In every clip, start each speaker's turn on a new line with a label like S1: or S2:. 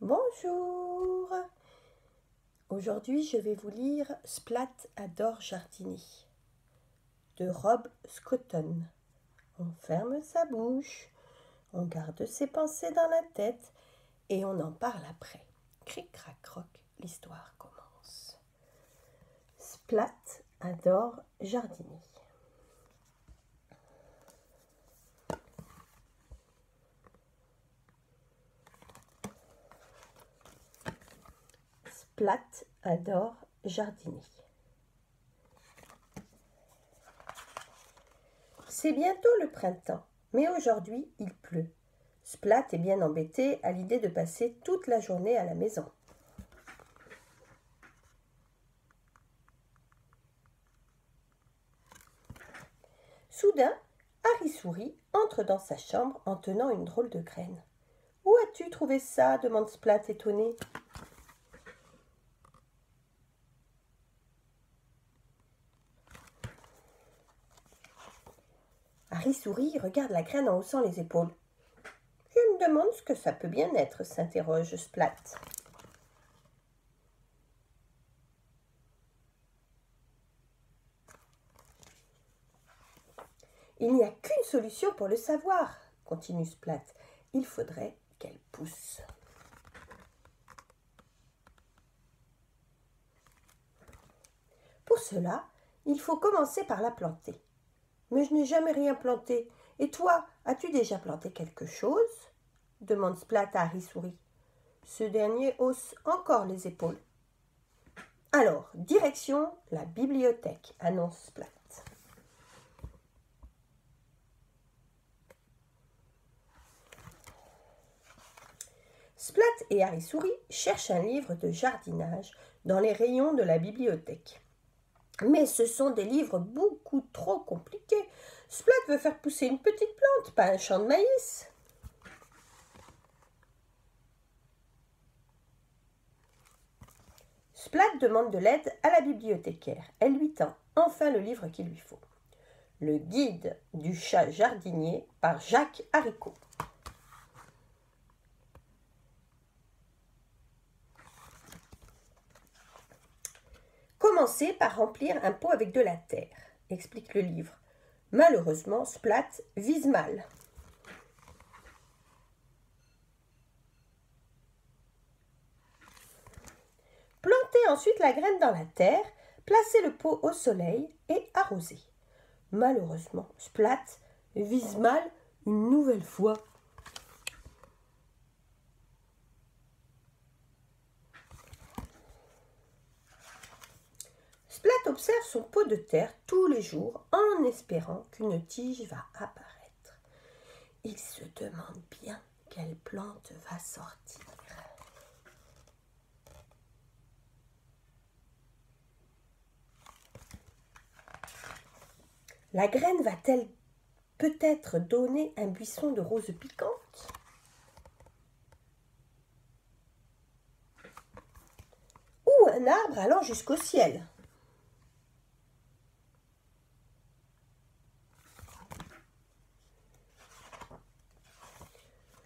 S1: Bonjour. Aujourd'hui, je vais vous lire Splat adore jardiner de Rob Scotton. On ferme sa bouche, on garde ses pensées dans la tête et on en parle après. Cric crac croc, l'histoire commence. Splat adore jardiner. Splat adore jardiner. C'est bientôt le printemps, mais aujourd'hui il pleut. Splat est bien embêté à l'idée de passer toute la journée à la maison. Soudain, Harry Souris entre dans sa chambre en tenant une drôle de graine. « Où as-tu trouvé ça ?» demande Splat étonné. Harry Souris regarde la graine en haussant les épaules. « Je me demande ce que ça peut bien être » s'interroge Splat. Il n'y a qu'une solution pour le savoir, continue Splat. Il faudrait qu'elle pousse. Pour cela, il faut commencer par la planter. Mais je n'ai jamais rien planté. Et toi, as-tu déjà planté quelque chose ? Demande Splat à Harry Souris. Ce dernier hausse encore les épaules. Alors, direction la bibliothèque, annonce Splat. Splat et Harry Souris cherchent un livre de jardinage dans les rayons de la bibliothèque. Mais ce sont des livres beaucoup trop compliqués. Splat veut faire pousser une petite plante, pas un champ de maïs. Splat demande de l'aide à la bibliothécaire. Elle lui tend enfin le livre qu'il lui faut. Le guide du chat jardinier par Jacques Haricourt. Commencez par remplir un pot avec de la terre, explique le livre. Malheureusement, Splat vise mal. Plantez ensuite la graine dans la terre, placez le pot au soleil et arrosez. Malheureusement, Splat vise mal une nouvelle fois. Splat observe son pot de terre tous les jours en espérant qu'une tige va apparaître. Il se demande bien quelle plante va sortir. La graine va-t-elle peut-être donner un buisson de roses piquantes ? Ou un arbre allant jusqu'au ciel ?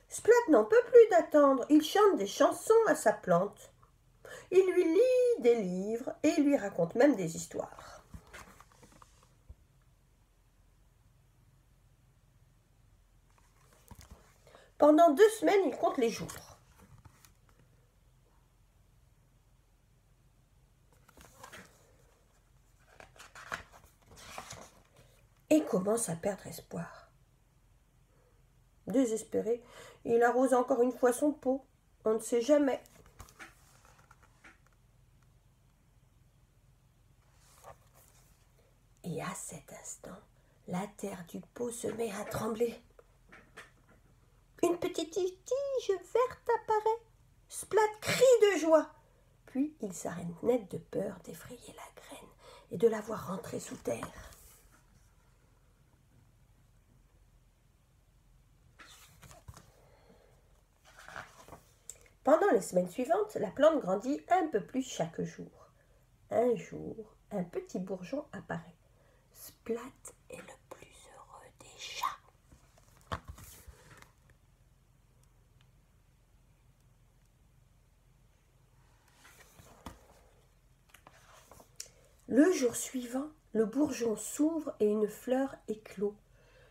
S1: Splat n'en peut plus d'attendre, il chante des chansons à sa plante. Il lui lit des livres et il lui raconte même des histoires. Pendant 2 semaines, il compte les jours. Et commence à perdre espoir. Désespéré, il arrose encore une fois son pot. On ne sait jamais. Et à cet instant, la terre du pot se met à trembler. Une petite tige verte apparaît. Splat crie de joie. Puis il s'arrête net de peur d'effrayer la graine et de la voir rentrer sous terre. Pendant les semaines suivantes, la plante grandit un peu plus chaque jour. Un jour, un petit bourgeon apparaît. Splat est le plus heureux des chats. Le jour suivant, le bourgeon s'ouvre et une fleur éclot.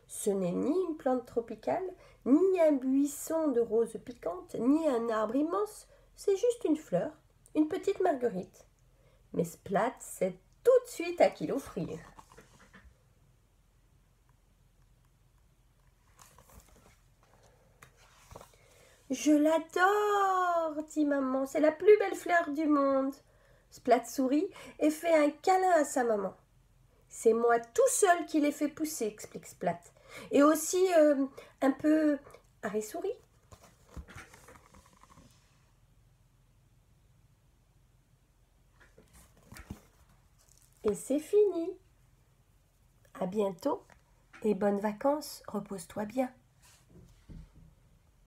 S1: Ce n'est ni une plante tropicale, ni un buisson de roses piquantes, ni un arbre immense, c'est juste une fleur, une petite marguerite. Mais Splat sait tout de suite à qui l'offrir. Je l'adore, dit maman, c'est la plus belle fleur du monde. Splat sourit et fait un câlin à sa maman. C'est moi tout seul qui l'ai fait pousser, explique Splat. Et aussi un peu Harry sourit. Et c'est fini. À bientôt et bonnes vacances, repose-toi bien.